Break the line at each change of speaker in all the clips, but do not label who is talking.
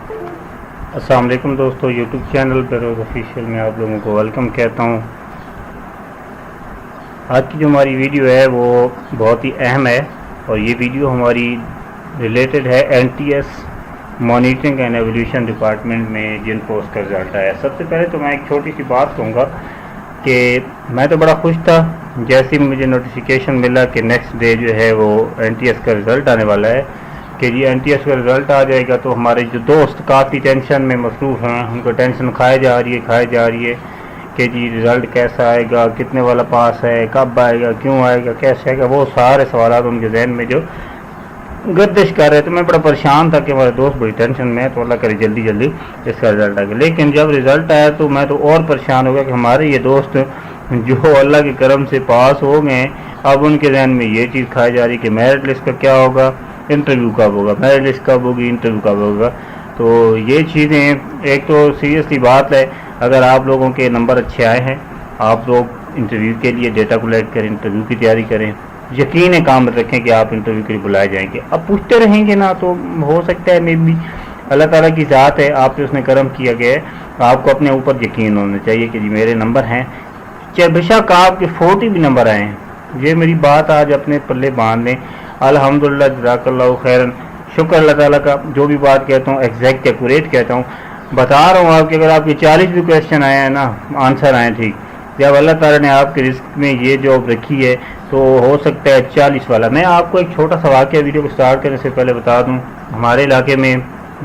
السلام علیکم دوستو، یوٹیوب چینل بہروز آفیشیل میں آپ لوگوں کو ویلکم کہتا ہوں۔ آج کی جو ہماری ویڈیو ہے وہ بہت ہی اہم ہے، اور یہ ویڈیو ہماری ریلیٹڈ ہے NTS monitoring and evolution department میں جن پوسٹ کا رزلٹ آیا۔ سب سے پہلے تو میں ایک چھوٹی سی بات کہوں گا کہ میں تو بڑا خوش تھا جیسے مجھے نوٹیفیکیشن ملا کہ نیکسٹ ڈے جو ہے وہ NTS کا رزلٹ آنے والا ہے، کہ جی NTS کا رزلٹ آ جائے گا، تو ہمارے جو دوست کافی ٹینشن میں مصروف ہیں، ان کو ٹینشن کھائے جا رہی ہے کہ جی رزلٹ کیسا آئے گا، کتنے والا پاس ہے، کب آئے گا، کیوں آئے گا، کیسے آئے گا، وہ سارے سوالات ان کے ذہن میں جو گردش کر رہے تھے۔ میں بڑا پریشان تھا کہ ہمارے دوست بڑی ٹینشن میں ہے، تو اللہ کرے جلدی اس کا رزلٹ آ گیا۔ لیکن جب رزلٹ آیا تو میں تو اور پریشان ہو گیا کہ ہمارے یہ دوست جو اللہ کے کرم سے پاس ہو گئے، اب ان کے ذہن میں یہ چیز کھائی جا رہی کہ میرٹ لسٹ کا کیا ہوگا، انٹرویو کب ہوگا، میرٹ لسٹ کب ہوگی، انٹرویو کب ہوگا۔ تو یہ چیزیں ایک تو سیریسلی بات ہے، اگر آپ لوگوں کے نمبر اچھے آئے ہیں، آپ لوگ انٹرویو کے لیے ڈیٹا کلیکٹ کریں، انٹرویو کی تیاری کریں، یقین کامل رکھیں کہ آپ انٹرویو کے لیے بلائے جائیں گے۔ اب پوچھتے رہیں گے نا تو ہو سکتا ہے، میں بھی اللہ تعالیٰ کی ذات ہے، آپ پہ اس نے کرم کیا گیا ہے، آپ کو اپنے اوپر یقین ہونا چاہیے کہ جی میرے نمبر ہیں، چاہے بے شک آپ کے 40 بھی نمبر آئے ہیں۔ یہ میری بات آج اپنے پلے باندھ لیں، الحمدللہ، جزاک اللہ خیرن، شکر اللہ تعالیٰ کا۔ جو بھی بات کہتا ہوں ایگزیکٹ ایکوریٹ کہتا ہوں، بتا رہا ہوں آپ کہ اگر آپ کے 40 بھی کویشچن آئے ہیں نا، آنسر آئے ٹھیک، جب اللہ تعالیٰ نے آپ کے رزق میں یہ جاب رکھی ہے تو ہو سکتا ہے 40 والا۔ میں آپ کو ایک چھوٹا سا واقعہ ویڈیو کو سٹارٹ کرنے سے پہلے بتا دوں، ہمارے علاقے میں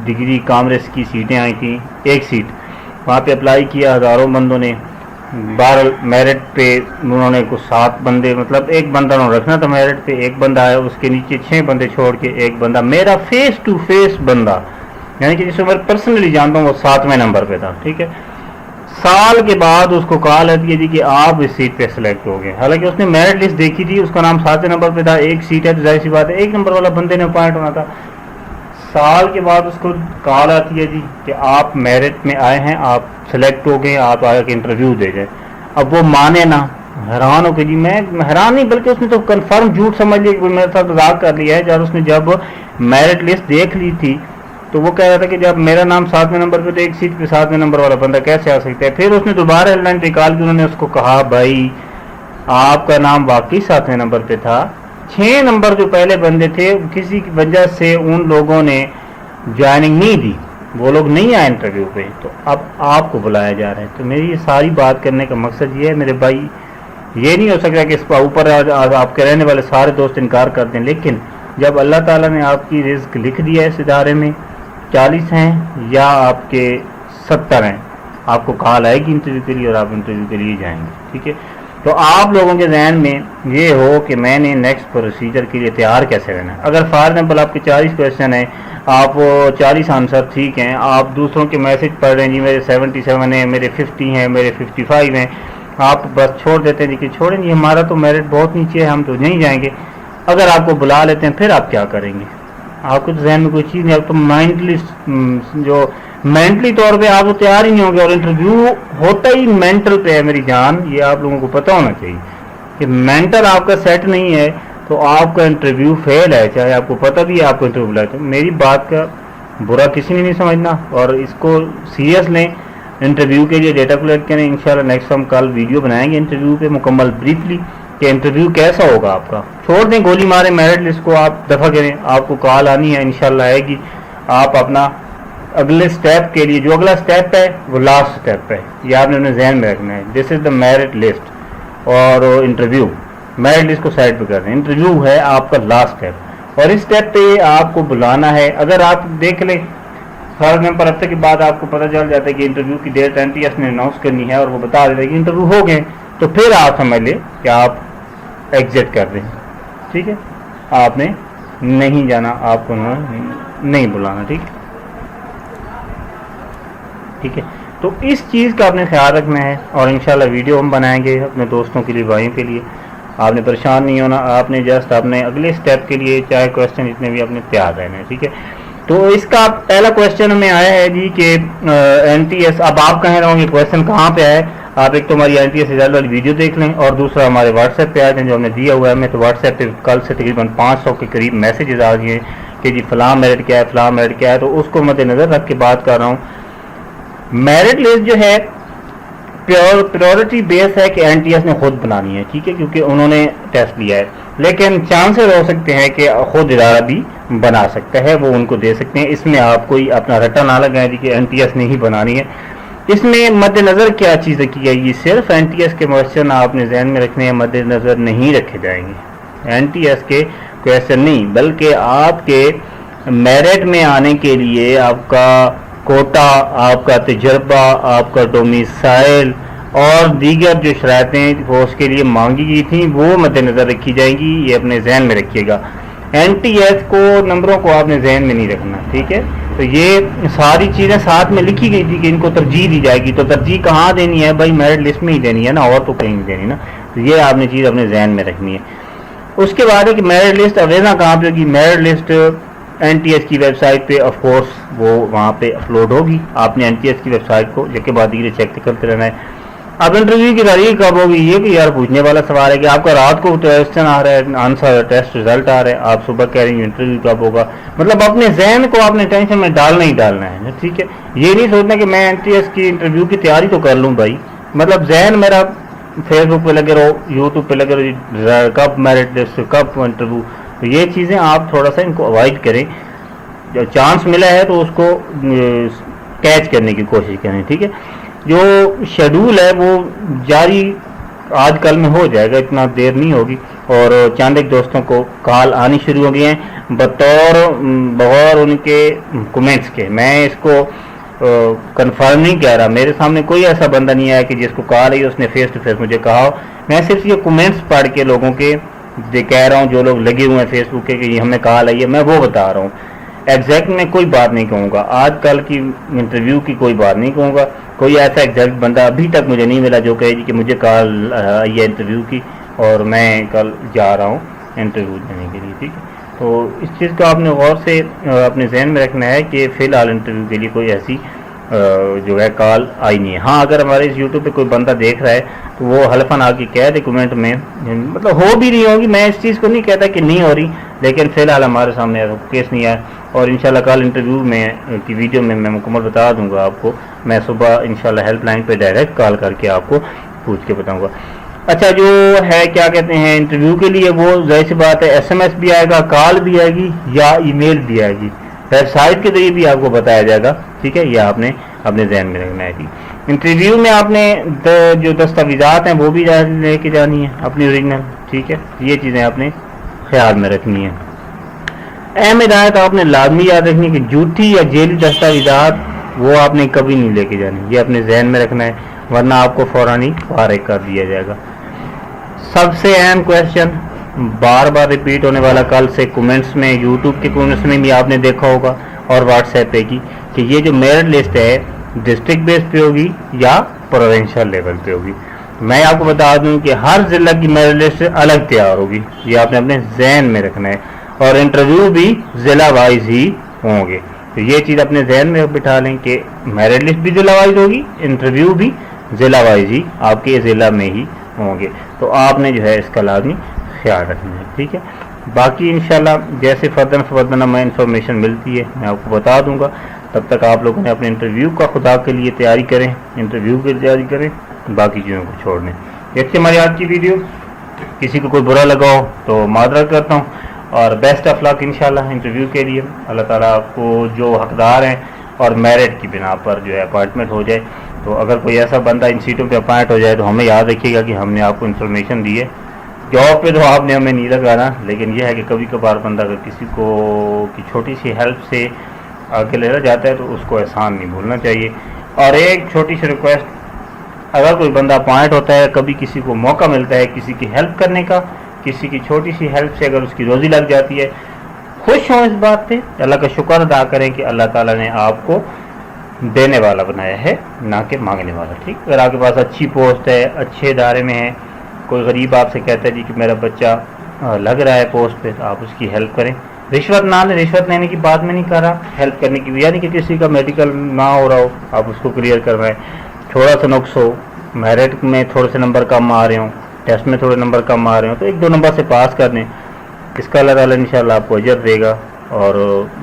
ڈگری کامرس کی سیٹیں آئی تھیں، ایک سیٹ وہاں پہ اپلائی کیا ہزاروں بندوں نے، بہرحال میرٹ پہ انہوں نے کچھ 7 بندے، مطلب ایک بندہ انہوں نے رکھنا تھا میرٹ پہ، ایک بندہ آیا، اس کے نیچے 6 بندے چھوڑ کے ایک بندہ میرا فیس ٹو فیس بندہ، یعنی کہ جس کو میں پرسنلی جانتا ہوں، وہ 7ویں نمبر پہ تھا، ٹھیک ہے۔ سال کے بعد اس کو کال آتی ہے جی کہ آپ اس سیٹ پہ سلیکٹ ہو گئے، حالانکہ اس نے میرٹ لسٹ دیکھی تھی، اس کا نام 7ویں نمبر پہ تھا، ایک سیٹ ہے تو ظاہر سی بات ہے 1 نمبر والا بندے نے اپوائنٹ ہونا تھا۔ سال کے بعد اس کو کال آتی ہے جی کہ آپ میرٹ میں آئے ہیں، آپ سلیکٹ ہو گئے، آپ آگے کے انٹرویو دے جائیں۔ اب وہ مانے نا، حیران ہو کے جی، میں حیران نہیں بلکہ اس نے تو کنفرم جھوٹ سمجھ لیا کہ میرے ساتھ مذاق کر لیا ہے۔ جب اس نے جب میرٹ لسٹ دیکھ لی تھی تو وہ کہہ رہا تھا کہ جب میرا نام 7ویں نمبر پہ تو ایک سیٹ پہ 7ویں نمبر والا بندہ کیسے آ سکتا ہے۔ پھر اس نے دوبارہ ہیڈ لائن نکال کے انہوں نے اس کو کہا بھائی آپ کا نام واقعی 7ویں نمبر پہ تھا، 6 نمبر جو پہلے بندے تھے کسی کی وجہ سے ان لوگوں نے جوائننگ نہیں دی، وہ لوگ نہیں آئے انٹرویو پہ، تو اب آپ کو بلایا جا رہا ہے۔ تو میری یہ ساری بات کرنے کا مقصد یہ ہے میرے بھائی، یہ نہیں ہو سکتا کہ اس پر اوپر آپ کے رہنے والے سارے دوست انکار کر دیں، لیکن جب اللہ تعالیٰ نے آپ کی رزق لکھ دیا ہے اس ادارے میں، 40 ہیں یا آپ کے 70 ہیں، آپ کو کال آئے گی انٹرویو کے لیے اور آپ انٹرویو کے لیے جائیں گے، ٹھیک ہے۔ تو آپ لوگوں کے ذہن میں یہ ہو کہ میں نے نیکسٹ پروسیجر کے لیے تیار کیسے رہنا ہے۔ اگر فار ایگزامپل آپ کے 40 کویشچن ہیں، آپ 40 آنسر ٹھیک ہیں، آپ دوسروں کے میسج پڑھ رہے ہیں جی میرے 77 ہیں، میرے 50 ہیں، میرے 55 ہیں، آپ بس چھوڑ دیتے ہیں جی کہ چھوڑیں جی ہمارا تو میرٹ بہت نیچے ہے، ہم تو نہیں جائیں گے۔ اگر آپ کو بلا لیتے ہیں پھر آپ کیا کریں گے؟ آپ کے ذہن میں کوئی چیز نہیں، آپ تو مینٹلی طور پہ آپ تو تیار ہی نہیں ہوں گے، اور انٹرویو ہوتا ہی مینٹل پہ ہے میری جان، یہ آپ لوگوں کو پتہ ہونا چاہیے کہ مینٹل آپ کا سیٹ نہیں ہے تو آپ کا انٹرویو فیل ہے، چاہے آپ کو پتہ بھی ہے آپ کو انٹرویو بلائے۔ تو میری بات کا برا کسی نے نہیں سمجھنا، اور اس کو سیریس لیں، انٹرویو کے لیے ڈیٹا کلیکٹ کریں۔ انشاءاللہ نیکسٹ ہم کل ویڈیو بنائیں گے انٹرویو پہ مکمل بریفلی کہ انٹرویو کیسا ہوگا آپ کا۔ چھوڑ دیں گولی مارے میرٹ لسٹ کو، آپ دفع کریں، آپ کو کال آنی ہے انشاءاللہ آئے گی، آپ اپنا اگلے سٹیپ کے لیے، جو اگلا سٹیپ ہے وہ لاسٹ سٹیپ ہے، یہ آپ نے اپنے ذہن میں رکھنا ہے۔ دس از دا میرٹ لسٹ، اور انٹرویو میرٹ لسٹ کو سائڈ پہ کر دیں، انٹرویو ہے آپ کا لاسٹ سٹیپ، اور اس سٹیپ پہ آپ کو بلانا ہے۔ اگر آپ دیکھ لیں فار ایگزامپل ہفتے کے بعد آپ کو پتہ چل جاتا ہے کہ انٹرویو کی ڈیٹ NTS نے اناؤنس کرنی ہے اور وہ بتا دیتا ہے کہ انٹرویو ہو گئے، تو پھر آپ سمجھ لیں کہ آپ ایگزٹ کر دیں، ٹھیک ہے، آپ نے نہیں جانا، آپ کو نہیں بلانا، ٹھیک ہے۔ تو اس چیز کا آپ نے خیال رکھنا ہے، اور انشاءاللہ ویڈیو ہم بنائیں گے اپنے دوستوں کے لیے، بھائیوں کے لیے۔ آپ نے پریشان نہیں ہونا، آپ نے جسٹ اپنے اگلے سٹیپ کے لیے چاہے کویشچن جتنے بھی آپ نے تیار رہنا ہے، ٹھیک ہے۔ تو اس کا پہلا کویشچن ہمیں آیا ہے جی کہ NTS، اب آپ کہہ رہے ہوں گے کویشچن کہاں پہ آئے، آپ ایک تو ہماری NTS رزلٹ والی ویڈیو دیکھ لیں، اور دوسرا ہمارے واٹس ایپ پہ آئے ہیں جو ہم نے دیا ہوا ہے۔ ہمیں تو واٹس ایپ پہ کل سے تقریباً 500 کے قریب میسیجز آ گئے ہیں کہ جی فلاں میرٹ کیا ہے فلاں میرٹ کیا ہے، تو اس کو مد نظر رکھ کے بات کر رہا ہوں. میرٹ لسٹ جو ہے پریورٹی بیس ہے کہ این ٹی ایس نے خود بنانی ہے، ٹھیک ہے، کیونکہ انہوں نے ٹیسٹ لیا ہے، لیکن چانسز ہو سکتے ہیں کہ خود ادارہ بھی بنا سکتا ہے، وہ ان کو دے سکتے ہیں. اس میں آپ کوئی اپنا رٹا نہ لگائیں جی کہ این ٹی ایس نے ہی بنانی ہے. اس میں مد نظر کیا چیز رکھی جائے گی؟ صرف این ٹی ایس کے کوشچن آپ نے ذہن میں رکھنے ہیں، مد نظر نہیں رکھے جائیں گے. این ٹی ایس کے کوشچن نہیں، بلکہ آپ کے میرٹ میں آنے کے لیے آپ کا کوٹا، آپ کا تجربہ، آپ کا ڈومیسائل اور دیگر جو شرائطیں پوسٹ کے لیے مانگی گئی تھیں وہ مد نظر رکھی جائیں گی. یہ اپنے ذہن میں رکھیے گا. این ٹی ایس کو نمبروں کو آپ نے ذہن میں نہیں رکھنا، ٹھیک ہے. تو یہ ساری چیزیں ساتھ میں لکھی گئی تھی کہ ان کو ترجیح دی جائے گی. تو ترجیح کہاں دینی ہے بھائی؟ میرٹ لسٹ میں ہی دینی ہے نا، اور تو کہیں نہیں دینی نا. تو یہ آپ نے چیز اپنے ذہن میں رکھنی ہے. اس کے بعد ہے کہ میرٹ لسٹ اویزا کہاں پہ ہوگی؟ Merit list N T S کی ویب سائٹ پہ آف کورس وہ وہاں پہ اپلوڈ ہوگی. آپ نے این ٹی ایس کی ویب سائٹ کو جب کے بعد یہ چیک کرتے رہنا ہے. اب انٹرویو کی تاریخ کب ہوگی؟ یہ کہ یار پوچھنے والا سوال ہے کہ آپ کا رات کو کوسچن آ رہا ہے، آنسر ٹیسٹ رزلٹ آ رہا ہے، آپ صبح کہہ رہے ہیں انٹرویو کب ہوگا. مطلب اپنے ذہن کو آپ نے ٹینشن میں ڈالنا ہی ڈالنا ہے، ٹھیک ہے. یہ نہیں سوچنا کہ میں این ٹی ایس کی انٹرویو کی تیاری تو کر لوں بھائی. مطلب ذہن میرا فیس بک پہ لگے رہو، یوٹیوب پہ لگے رہو، کب میرٹ لسٹ، کب انٹرویو. تو یہ چیزیں آپ تھوڑا سا ان کو اوائڈ کریں. جو چانس ملا ہے تو اس کو کیچ کرنے کی کوشش کریں، ٹھیک ہے. جو شیڈول ہے وہ جاری آج کل میں ہو جائے گا، اتنا دیر نہیں ہوگی. اور چند ایک دوستوں کو کال آنی شروع ہو گئی ہیں بغیر ان کے کومنٹس کے. میں اس کو کنفرم نہیں کہہ رہا، میرے سامنے کوئی ایسا بندہ نہیں آیا کہ جس کو کال آئی اس نے فیس ٹو فیس مجھے کہا ہو. میں صرف یہ کومنٹس پڑھ کے لوگوں کے کہہ رہا ہوں، جو لوگ لگے ہوئے ہیں فیس بک کے کہ یہ ہمیں کال آئی ہے، میں وہ بتا رہا ہوں. ایگزیکٹ میں کوئی بات نہیں کہوں گا، آج کل کی انٹرویو کی کوئی بات نہیں کہوں گا. کوئی ایسا ایگزیکٹ بندہ ابھی تک مجھے نہیں ملا جو کہے جی کہ مجھے کال آئی ہے انٹرویو کی اور میں کل جا رہا ہوں انٹرویو دینے کے لیے، ٹھیک ہے. تو اس چیز کو آپ نے غور سے اپنے ذہن میں رکھنا ہے کہ فی الحال انٹرویو کے لیے کوئی ایسی جو ہے کال آئی نہیں ہے. ہاں اگر ہمارے اس یوٹیوب پہ کوئی بندہ دیکھ رہا ہے تو وہ حلفاً آ کے کہہ دے کومنٹ میں، مطلب ہو بھی نہیں ہوگی. میں اس چیز کو نہیں کہتا کہ نہیں ہو رہی، لیکن فی الحال ہمارے سامنے کیس نہیں آیا. اور انشاءاللہ کل انٹرویو میں کی ویڈیو میں مکمل بتا دوں گا آپ کو. میں صبح انشاءاللہ ہیلپ لائن پہ ڈائریکٹ کال کر کے آپ کو پوچھ کے بتاؤں گا. اچھا جو ہے کیا کہتے ہیں انٹرویو کے لیے وہ ظاہر سی بات ہے ایس ایم ایس بھی آئے گا، کال بھی آئے گی یا ای میل بھی آئے گی، ویب سائٹ کے ذریعے بھی آپ کو بتایا جائے گا، ٹھیک ہے. یہ آپ نے اپنے ذہن میں رکھنا ہے. انٹرویو میں آپ نے جو دستاویزات ہیں وہ بھی لے کے جانی ہے اپنی اوریجنل، ٹھیک ہے. یہ چیزیں آپ نے خیال میں رکھنی ہے. اہم ہدایت آپ نے لازمی یاد رکھنی ہے کہ جھوٹی یا جعلی دستاویزات وہ آپ نے کبھی نہیں لے کے جانی. یہ اپنے ذہن میں رکھنا ہے، ورنہ آپ کو فوراً ہی فارغ کر دیا جائے گا. سب سے اہم کویشچن بار بار ریپیٹ ہونے والا کل سے کومنٹس میں، یوٹیوب کے کومنٹس میں بھی آپ نے دیکھا ہوگا اور واٹس ایپ پہ کی، کہ یہ جو میرٹ لسٹ ہے ڈسٹرکٹ بیس پہ ہوگی یا پروونشل لیول پہ ہوگی. میں آپ کو بتا دوں کہ ہر ضلع کی میرٹ لسٹ الگ تیار ہوگی. یہ آپ نے اپنے ذہن میں رکھنا ہے. اور انٹرویو بھی ضلع وائز ہی ہوں گے. تو یہ چیز اپنے ذہن میں بٹھا لیں کہ میرٹ لسٹ بھی ضلع وائز ہوگی، انٹرویو بھی ضلع وائز ہی آپ کے ضلع میں ہی ہوں گے. تو آپ نے جو ہے اس کا لازمی خیال رکھنا ہے، ٹھیک ہے. باقی انشاءاللہ جیسے فرداً ہمیں انفارمیشن ملتی ہے میں آپ کو بتا دوں گا. تب تک آپ لوگوں نے اپنے انٹرویو کا خدا کے لیے تیاری کریں، انٹرویو کی تیاری کریں، باقی چیزوں کو چھوڑ دیں. دیکھتے ہماری آج کی ویڈیو. کسی کو کوئی برا لگا ہو تو معذرت کرتا ہوں، اور بیسٹ آف لک انشاءاللہ انٹرویو کے لیے. اللہ تعالیٰ آپ کو جو حقدار ہیں اور میرٹ کی بنا پر جو ہے اپائنٹمنٹ ہو جائے. تو اگر کوئی ایسا بندہ ان سیٹوں پہ اپائنٹ ہو جائے تو ہمیں یاد رکھیے گا کہ ہم نے آپ کو انفارمیشن دی ہے. جاب پہ تو آپ نے ہمیں نہیں لگانا، لیکن یہ ہے کہ کبھی کبھار بندہ اگر کسی کو کی چھوٹی سی ہیلپ سے آگے لے جاتا ہے تو اس کو احسان نہیں بھولنا چاہیے. اور ایک چھوٹی سی ریکویسٹ، اگر کوئی بندہ اپائنٹ ہوتا ہے، کبھی کسی کو موقع ملتا ہے کسی کی ہیلپ کرنے کا، کسی کی چھوٹی سی ہیلپ سے اگر اس کی روزی لگ جاتی ہے، خوش ہوں اس بات پہ، اللہ کا شکر ادا کریں کہ اللہ تعالیٰ نے آپ کو دینے والا بنایا ہے نہ کہ مانگنے والا، ٹھیک. اگر آپ کے پاس اچھی پوسٹ ہے، اچھے ادارے میں ہے، کوئی غریب آپ سے کہتا ہے جی کہ میرا بچہ لگ رہا ہے پوسٹ پہ، تو آپ اس کی ہیلپ کریں. رشوت نہ لیں، رشوت لینے کی بات میں نہیں کر رہا، ہیلپ کرنے کی، یعنی کہ کسی کا میڈیکل نہ ہو رہا ہو آپ اس کو کلیئر کر رہے ہیں، تھوڑا سا نقص ہو، میرٹ میں تھوڑے سے نمبر کم آ رہے ہوں، ٹیسٹ میں تھوڑے نمبر کم آ رہے ہوں، تو 1-2 نمبر سے پاس کر دیں. اس کا اللہ تعالیٰ انشاءاللہ آپ کو اجر دے گا. اور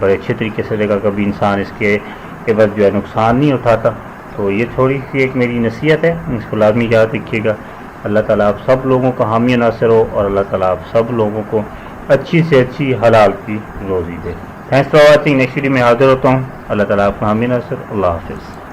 بڑے اچھے طریقے سے رہے گا، کبھی انسان اس کے بعد جو ہے نقصان نہیں اٹھاتا. تو یہ تھوڑی سی ایک میری نصیحت ہے، اس کو لازمی یاد رکھیے گا. اللہ تعالیٰ آپ سب لوگوں کا حامی ناصر ہو، اور اللہ تعالیٰ آپ سب لوگوں کو اچھی سے اچھی حلال کی روزی دے. Thanks for watching. Next video میں حاضر ہوتا ہوں. اللہ تعالیٰ آپ کا حامی ناصر. اللہ حافظ.